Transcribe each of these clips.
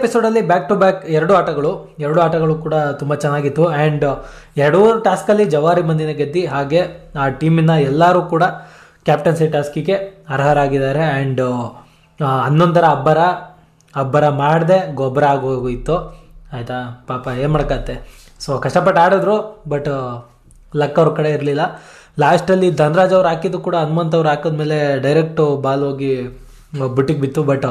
ಎಪಿಸೋಡಲ್ಲಿ back to back ಎರಡು ಆಟಗಳು ಕೂಡ ತುಂಬ ಚೆನ್ನಾಗಿತ್ತು. ಆ್ಯಂಡ್ ಎರಡೂ ಟಾಸ್ಕಲ್ಲಿ ಜವಾರಿ ಮಂದಿನ ಗೆದ್ದು ಹಾಗೆ ಆ ಟೀಮಿನ ಎಲ್ಲರೂ ಕೂಡ ಕ್ಯಾಪ್ಟನ್ಸಿ ಟಾಸ್ಕಿಗೆ ಅರ್ಹರಾಗಿದ್ದಾರೆ. ಆ್ಯಂಡ್ ಹನ್ನೊಂದರ ಅಬ್ಬರ ಮಾಡದೆ ಗೊಬ್ಬರ ಆಗೋಗಿತ್ತು. ಆಯಿತಾ, ಪಾಪ ಏನು ಮಾಡ್ಕತ್ತೆ. ಸೊ ಕಷ್ಟಪಟ್ಟು ಆಡಿದ್ರು, ಬಟ್ ಲಕ್ ಅವ್ರ ಕಡೆ ಇರಲಿಲ್ಲ. ಲಾಸ್ಟಲ್ಲಿ ಧನರಾಜ್ ಅವ್ರು ಹಾಕಿದ್ದು ಕೂಡ ಹನುಮಂತ್ ಅವ್ರು ಹಾಕಿದ್ಮೇಲೆ ಡೈರೆಕ್ಟು ಬಾಲ್ ಹೋಗಿ ಬುಟ್ಟಿಗೆ ಬಿತ್ತು. ಬಟ್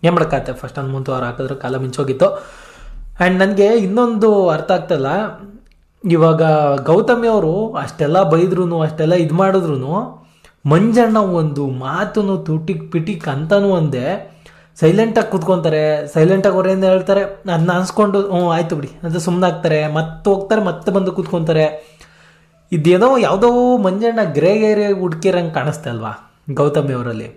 ಏನು ಮಾಡಕತ್ತೆ, ಫಸ್ಟ್ ಹನುಮಂತ್ ಅವ್ರು ಹಾಕಿದ್ರೆ ಕಾಲ ಮಿಂಚೋಗಿತ್ತು. ಆ್ಯಂಡ್ ನನಗೆ ಇನ್ನೊಂದು ಅರ್ಥ ಆಗ್ತಲ್ಲ, ಇವಾಗ ಗೌತಮಿ ಅವರು ಅಷ್ಟೆಲ್ಲ ಬೈದ್ರು, ಅಷ್ಟೆಲ್ಲ ಇದು ಮಾಡಿದ್ರು, ಮಂಜಣ್ಣ ಒಂದು ಮಾತನ್ನು ತುಟಿಕ್ ಪಿಟಿಕ್ ಅಂತನೂ ಒಂದೇ ಸೈಲೆಂಟಾಗಿ ಕೂತ್ಕೊತಾರೆ. ಸೈಲೆಂಟಾಗಿ ಅವ್ರು ಏನು ಹೇಳ್ತಾರೆ ಅದನ್ನ ಅನ್ಸ್ಕೊಂಡು ಆಯ್ತು ಬಿಡಿ ಅಂತ ಸುಮ್ಮನೆ ಆಗ್ತಾರೆ. ಮತ್ತೆ ಹೋಗ್ತಾರೆ, ಮತ್ತೆ ಬಂದು ಕೂತ್ಕೊತಾರೆ. ಇದೇನೋ ಯಾವುದೋ ಮಂಜಣ್ಣ ಗ್ರೇ ಏರಿಯಾ ಹುಡ್ಕಿರಂಗೆ ಕಾಣಿಸ್ತಾ ಅಲ್ವಾ ಗೌತಮಿ ಅವರಲ್ಲಿ.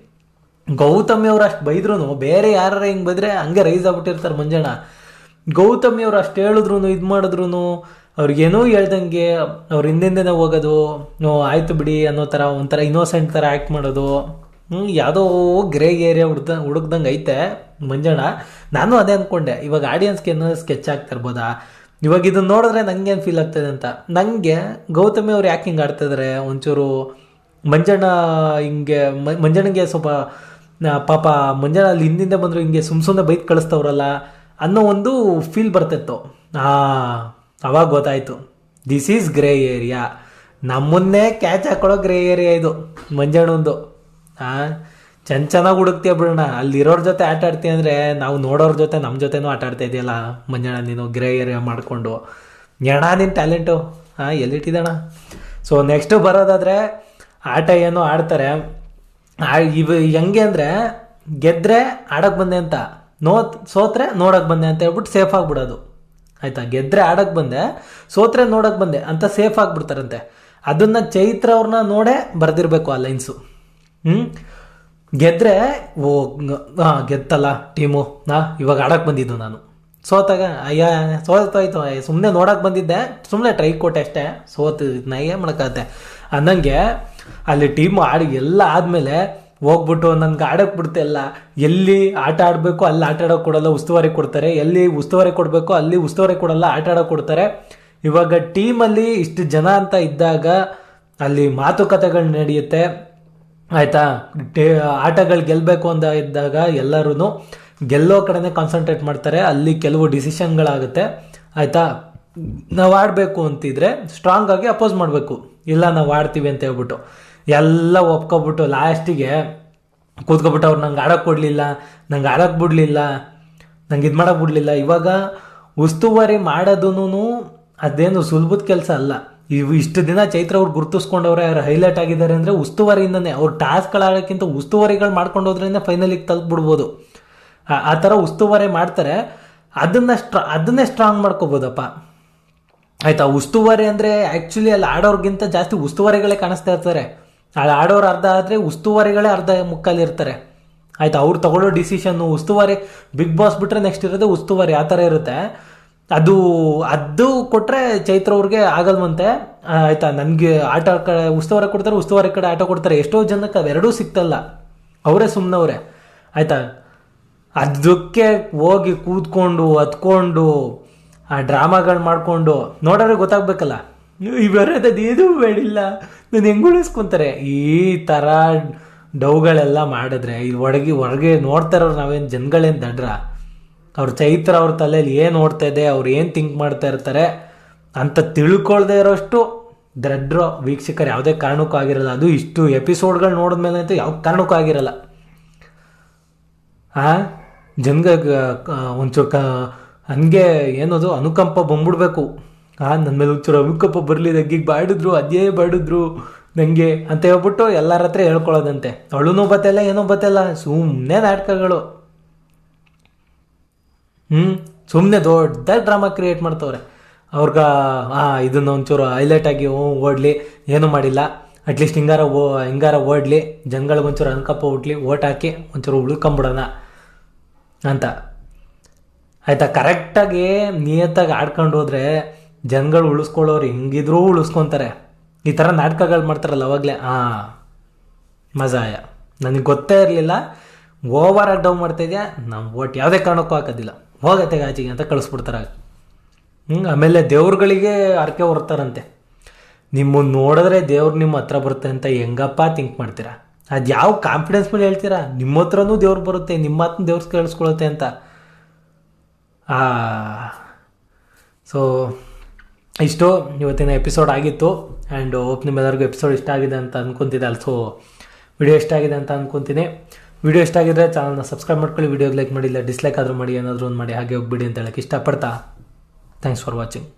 ಗೌತಮಿ ಅವ್ರು ಅಷ್ಟು ಬೈದ್ರು, ಬೇರೆ ಯಾರು ಹಿಂಗೆ ಬೈದ್ರೆ ಹಂಗೆ ರೈಸ್ ಆಗ್ಬಿಟ್ಟಿರ್ತಾರೆ ಮಂಜಣ್ಣ. ಗೌತಮಿ ಅವ್ರು ಅಷ್ಟು ಹೇಳಿದ್ರು, ಇದು ಮಾಡಿದ್ರು, ಅವ್ರಿಗೇನೋ ಹೇಳ್ದಂಗೆ ಅವ್ರು ಹಿಂದಿಂದನೇ ಹೋಗೋದು, ಆಯ್ತು ಬಿಡಿ ಅನ್ನೋ ಥರ ಒಂಥರ ಇನ್ನೋಸೆಂಟ್ ಥರ ಆ್ಯಕ್ಟ್ ಮಾಡೋದು. ಯಾವುದೋ ಗ್ರೇ ಏರಿಯಾ ಹುಡುಕ್ದಂಗೆ ಐತೆ ಮಂಜಣ್ಣ. ನಾನು ಅದೇ ಅಂದ್ಕೊಂಡೆ, ಇವಾಗ ಆಡಿಯನ್ಸ್ಗೆ ಏನೋ ಸ್ಕೆಚ್ ಆಗ್ತಿರ್ಬೋದಾ, ಇವಾಗ ಇದನ್ನ ನೋಡಿದ್ರೆ ನನಗೇನು ಫೀಲ್ ಆಗ್ತದೆ ಅಂತ. ನನಗೆ ಗೌತಮಿ ಅವ್ರು ಯಾಕೆ ಹಿಂಗೆ ಆಡ್ತಿದ್ದಾರೆ, ಒಂಚೂರು ಮಂಜಣ್ಣಗೆ ಸ್ವಲ್ಪ ಪಾಪ ಮಂಜಣ್ಣ ಅಲ್ಲಿ ಹಿಂದಿಂದ ಬಂದರು ಹಿಂಗೆ ಸುಮ್ಮನೆ ಬೈಕ್ ಕಳಿಸ್ತವ್ರಲ್ಲ ಅನ್ನೋ ಒಂದು ಫೀಲ್ ಬರ್ತಿತ್ತು. ಅವಾಗ ಗೊತ್ತಾಯಿತು, ದಿಸ್ ಈಸ್ ಗ್ರೇ ಏರಿಯಾ. ನಮ್ಮನ್ನೇ ಕ್ಯಾಚ್ ಹಾಕೊಳ್ಳೋ ಗ್ರೇ ಏರಿಯಾ ಇದು ಮಂಜಣ್ಣಂದು. ಚೆನ್ನಾಗಿ ಹುಡುಕ್ತೀಯ ಬಿಡೋಣ, ಅಲ್ಲಿರೋರ ಜೊತೆ ಆಟ ಆಡ್ತೀಯ ಅಂದರೆ ನಾವು ನೋಡೋರ ಜೊತೆ ನಮ್ಮ ಜೊತೆನೂ ಆಟ ಆಡ್ತಾ ಇದೆಯಲ್ಲ ಮಂಜಣ್ಣ, ನೀನು ಗ್ರೇ ಏರಿಯಾ ಮಾಡಿಕೊಂಡು. ನಿನ್ನ ಟ್ಯಾಲೆಂಟು ಎಲ್ಲಿಟ್ಟಿದ್ದಣ. ಸೊ ನೆಕ್ಸ್ಟು ಬರೋದಾದರೆ ಆಟ ಏನೋ ಆಡ್ತಾರೆ. ಹೆಂಗೆ ಅಂದರೆ ಗೆದ್ದರೆ ಆಡೋಕ್ಕೆ ಬಂದೆ ಅಂತ, ಸೋತ್ರೆ ನೋಡೋಕ್ಕೆ ಬಂದೆ ಅಂತ ಹೇಳ್ಬಿಟ್ಟು ಸೇಫ್ ಆಗಿಬಿಡೋದು. ಆಯಿತಾ, ಗೆದ್ದರೆ ಆಡೋಕ್ಕೆ ಬಂದೆ, ಸೋತ್ರೆ ನೋಡೋಕ್ಕೆ ಬಂದೆ ಅಂತ ಸೇಫ್ ಆಗಿಬಿಡ್ತಾರಂತೆ. ಅದನ್ನು ಚೈತ್ರ ಅವ್ರನ್ನ ನೋಡೇ ಬರೆದಿರಬೇಕು ಆ ಲೈನ್ಸು. ಗೆದ್ದರೆ ಗೆತ್ತಲ್ಲ ಟೀಮು, ಇವಾಗ ಆಡೋಕ್ಕೆ ಬಂದಿದ್ದು ನಾನು. ಸೋತಾಗ ಸೋತಾಯ್ತು, ಸುಮ್ಮನೆ ನೋಡೋಕೆ ಬಂದಿದ್ದೆ, ಸುಮ್ಮನೆ ಟ್ರೈ ಕೊಟ್ಟೆ ಅಷ್ಟೇ, ನಾ ಏನು ಮಾಡೋಕ್ಕಾಗತ್ತೆ ಅನ್ನಂಗೆ ಅಲ್ಲಿ ಟೀಮು ಆಡಿ ಎಲ್ಲ ಆದಮೇಲೆ ಹೋಗ್ಬಿಟ್ಟು ನನ್ಗೆ ಆಡೋಕ್ಕೆ ಬಿಡ್ತಿಲ್ಲ. ಎಲ್ಲಿ ಆಟ ಆಡಬೇಕು ಅಲ್ಲಿ ಆಟ ಆಡೋಕೆ ಕೊಡಲ್ಲ, ಉಸ್ತುವಾರಿ ಕೊಡ್ತಾರೆ. ಎಲ್ಲಿ ಉಸ್ತುವಾರಿ ಕೊಡಬೇಕು ಅಲ್ಲಿ ಉಸ್ತುವಾರಿ ಕೊಡಲ್ಲ, ಆಟ ಆಡೋಕೆ ಕೊಡ್ತಾರೆ. ಇವಾಗ ಟೀಮಲ್ಲಿ ಇಷ್ಟು ಜನ ಅಂತ ಇದ್ದಾಗ ಅಲ್ಲಿ ಮಾತುಕತೆಗಳು ನಡೆಯುತ್ತೆ. ಆಯಿತಾ, ಆಟಗಳು ಗೆಲ್ಲಬೇಕು ಅಂತ ಇದ್ದಾಗ ಎಲ್ಲರೂ ಗೆಲ್ಲೋ ಕಡೆನೇ ಕಾನ್ಸಂಟ್ರೇಟ್ ಮಾಡ್ತಾರೆ. ಅಲ್ಲಿ ಕೆಲವು ಡಿಸಿಷನ್ಗಳಾಗುತ್ತೆ. ಆಯಿತಾ, ನಾವು ಆಡಬೇಕು ಅಂತಿದ್ರೆ ಸ್ಟ್ರಾಂಗ್ ಆಗಿ ಅಪೋಸ್ ಮಾಡಬೇಕು, ಇಲ್ಲ ನಾವು ಆಡ್ತೀವಿ ಅಂತ ಹೇಳ್ಬಿಟ್ಟು ಎಲ್ಲ ಒಪ್ಕೊಬಿಟ್ಟು ಲಾಸ್ಟಿಗೆ ಕೂತ್ಕೊಬಿಟ್ಟು ಅವ್ರು ನಂಗೆ ಆಡೋಕ್ಕೆ ಕೊಡಲಿಲ್ಲ, ನಂಗೆ ಆಡೋಕ್ಕೆ ಬಿಡಲಿಲ್ಲ, ನಂಗೆ ಇದು ಮಾಡೋಕ್ಕೆ ಬಿಡಲಿಲ್ಲ. ಇವಾಗ ಉಸ್ತುವಾರಿ ಮಾಡೋದೂ ಅದೇನು ಸುಲಭದ ಕೆಲಸ ಅಲ್ಲ. ಇಷ್ಟು ದಿನ ಚೈತ್ರ ಅವ್ರು ಗುರುತಿಸ್ಕೊಂಡವ್ರೆ, ಅವ್ರು ಹೈಲೈಟ್ ಆಗಿದ್ದಾರೆ ಅಂದರೆ ಉಸ್ತುವಾರಿಯಿಂದನೇ. ಅವ್ರು ಟಾಸ್ಕ್ಗಳು ಆಡೋಕ್ಕಿಂತ ಉಸ್ತುವಾರಿಗಳು ಮಾಡ್ಕೊಂಡು ಹೋದ್ರಿಂದ ಫೈನಲಿಗೆ ತಲುಪಿಬಿಡ್ಬೋದು. ಆ ಥರ ಉಸ್ತುವಾರಿ ಮಾಡ್ತಾರೆ. ಅದನ್ನೇ ಸ್ಟ್ರಾಂಗ್ ಮಾಡ್ಕೋಬೋದಪ್ಪ. ಆಯಿತಾ, ಉಸ್ತುವಾರಿ ಅಂದರೆ ಆ್ಯಕ್ಚುಲಿ ಅಲ್ಲಿ ಆಡೋರ್ಗಿಂತ ಜಾಸ್ತಿ ಉಸ್ತುವಾರಿಗಳೇ ಕಾಣಿಸ್ತಾ ಇರ್ತಾರೆ. ಅಲ್ಲಿ ಆಡೋರು ಅರ್ಧ ಆದರೆ ಉಸ್ತುವಾರಿಗಳೇ ಅರ್ಧ ಮುಕ್ಕಲ್ಲಿ ಇರ್ತಾರೆ. ಆಯಿತಾ, ಅವ್ರು ತಗೊಳ್ಳೋ ಡಿಸಿಷನ್ನು ಉಸ್ತುವಾರಿ. ಬಿಗ್ ಬಾಸ್ ಬಿಟ್ಟರೆ ನೆಕ್ಸ್ಟ್ ಇರೋದೇ ಉಸ್ತುವಾರಿ, ಆ ಥರ ಇರುತ್ತೆ. ಅದು ಕೊಟ್ಟರೆ ಚೈತ್ರ ಅವ್ರಿಗೆ ಆಗಲ್ವಂತೆ. ಆಯಿತಾ, ನನಗೆ ಆಟ ಕಡೆ ಉಸ್ತುವಾರಿ ಕೊಡ್ತಾರೆ, ಉಸ್ತುವಾರಿ ಕಡೆ ಆಟ ಕೊಡ್ತಾರೆ. ಎಷ್ಟೋ ಜನಕ್ಕೆ ಅವೆರಡೂ ಸಿಗ್ತಲ್ಲ, ಅವರೇ ಸುಮ್ಮನವ್ರೆ. ಆಯಿತಾ, ಅದಕ್ಕೆ ಹೋಗಿ ಕೂತ್ಕೊಂಡು ಹತ್ಕೊಂಡು ಆ ಡ್ರಾಮಾಗಳು ಮಾಡಿಕೊಂಡು ನೋಡೋರಿಗೆ ಗೊತ್ತಾಗಬೇಕಲ್ಲ, ಬರೋದದು ಏನೂ ಬೇಡಿಲ್ಲ, ನಾನು ಹೆಂಗೆ ಉಳಿಸ್ಕೊತಾರೆ. ಈ ಥರ ಡೌಗಳೆಲ್ಲ ಮಾಡಿದ್ರೆ ಈ ಹೊರಗೆ ನೋಡ್ತಾರವ್ರು, ನಾವೇನು ಜನಗಳೇನು ದಡ್ರ. ಅವ್ರ ಚೈತ್ರ ಅವ್ರ ತಲೆಯಲ್ಲಿ ಏನು ಓಡ್ತಾ ಇದೆ, ಅವ್ರು ಏನು ಥಿಂಕ್ ಮಾಡ್ತಾ ಇರ್ತಾರೆ ಅಂತ ತಿಳ್ಕೊಳ್ದೇ ಇರೋಷ್ಟು ದಡ್ರು ವೀಕ್ಷಕರು ಯಾವುದೇ ಕಾರಣಕ್ಕೂ ಆಗಿರಲ್ಲ. ಅದು ಇಷ್ಟು ಎಪಿಸೋಡ್ಗಳು ನೋಡಿದ್ಮೇಲೆ ಅಂತೂ ಯಾವ ಕಾರಣಕ್ಕೂ ಆಗಿರಲ್ಲ. ಜನಗೆ ಒಂಚೂರು ಹಂಗೆ ಏನದು ಅನುಕಂಪ ಬಂದ್ಬಿಡ್ಬೇಕು. ನನ್ನ ಮೇಲೆ ಒಂಚೂರು ಅನುಕಂಪ ಬರಲಿ, ನಂಗೆ ಬಾಡಿದ್ರು ಅದೇ ಬಾಡಿದ್ರು ನನಗೆ ಅಂತ ಹೇಳ್ಬಿಟ್ಟು ಎಲ್ಲರ ಹತ್ರ ಹೇಳ್ಕೊಳ್ಳೋದಂತೆ. ಅವಳೂ ಬತ್ತಲ್ಲ ಏನೋ ಬತ್ತಲ್ಲ, ಸುಮ್ಮನೆ ನಾಟಕಗಳು. ಸುಮ್ಮನೆ ದೊಡ್ಡ ಡ್ರಾಮಾ ಕ್ರಿಯೇಟ್ ಮಾಡ್ತವ್ರೆ. ಅವ್ರಿಗೆ ಇದನ್ನು ಒಂಚೂರು ಹೈಲೈಟ್ ಆಗಿ ಓಡಲಿ, ಏನೂ ಮಾಡಿಲ್ಲ, ಅಟ್ಲೀಸ್ಟ್ ಹಿಂಗಾರ ಓಡಲಿ, ಜನಗಳಿಗೆ ಒಂಚೂರು ಅನುಕಂಪ ಹುಟ್ಲಿ, ಓಟ್ ಹಾಕಿ ಒಂಚೂರು ಉಳ್ಕೊಂಬಿಡೋಣ ಅಂತ. ಆಯಿತಾ, ಕರೆಕ್ಟಾಗಿ ನಿಯತ್ತಾಗಿ ಆಡ್ಕೊಂಡು ಹೋದ್ರೆ ಜನಗಳು ಉಳಿಸ್ಕೊಳ್ಳೋರು ಹೆಂಗಿದ್ರೂ ಉಳಿಸ್ಕೊತಾರೆ. ಈ ಥರ ನಾಟಕಗಳು ಮಾಡ್ತಾರಲ್ಲ ಅವಾಗಲೇ ಮಜಾಯ. ನನಗೆ ಗೊತ್ತೇ ಇರಲಿಲ್ಲ, ಓವರಾಗಿ ಡೌನ್ ಮಾಡ್ತಾಯಿದ್ಯಾ, ನಾವು ಓಟ್ ಯಾವುದೇ ಕಾರಣಕ್ಕೂ ಹಾಕೋದಿಲ್ಲ. ಹೋಗತ್ತೆ ಆಚೆಗೆ ಅಂತ ಕಳಿಸ್ಬಿಡ್ತಾರೆ. ಆಮೇಲೆ ದೇವ್ರುಗಳಿಗೆ ಹರಕೆ ಹೊರ್ತಾರಂತೆ. ನಿಮ್ಮನ್ನು ನೋಡಿದ್ರೆ ದೇವ್ರು ನಿಮ್ಮ ಹತ್ರ ಬರುತ್ತೆ ಅಂತ ಹೆಂಗಪ್ಪ ಥಿಂಕ್ ಮಾಡ್ತೀರಾ? ಅದು ಯಾವ ಕಾನ್ಫಿಡೆನ್ಸ್ ಮೇಲೆ ಹೇಳ್ತೀರಾ? ನಿಮ್ಮ ಹತ್ರನೂ ದೇವ್ರು ಬರುತ್ತೆ, ನಿಮ್ಮ ಮಾತನ್ನ ದೇವ್ರು ಕೇಳಿಸ್ಕೊಳುತ್ತೆ ಅಂತ. ಸೊ ಇಷ್ಟು ಇವತ್ತಿನ ಎಪಿಸೋಡ್ ಆಗಿತ್ತು. ಆ್ಯಂಡ್ ಹೋಪ್ ನಿಮ್ಮೆಲ್ಲರಿಗೂ ಎಪಿಸೋಡ್ ಇಷ್ಟ ಆಗಿದೆ ಅಂತ ಅಂದ್ಕೊತಿದ್ದೆ. ಸೊ ವಿಡಿಯೋ ಇಷ್ಟ ಆಗಿದೆ ಅಂತ ಅಂದ್ಕೊತೀನಿ. ವಿಡಿಯೋ ಇಷ್ಟ ಆಗಿದ್ರೆ ಚಾನಲ್ನ ಸಬ್ಸ್ಕ್ರೈಬ್ ಮಾಡ್ಕೊಳ್ಳಿ, ವಿಡಿಯೋಗೆ ಲೈಕ್ ಮಾಡಿ, ಇಲ್ಲ ಡಿಸ್ಲೈಕ್ ಆದರೂ ಮಾಡಿ, ಏನಾದರೂ ಒಂದು ಮಾಡಿ ಹಾಗೆ ಹೋಗ್ಬಿಡಿ ಅಂತ ಹೇಳಕ್ಕೆ ಇಷ್ಟಪಡ್ತಾ ಥ್ಯಾಂಕ್ಸ್ ಫಾರ್ ವಾಚಿಂಗ್.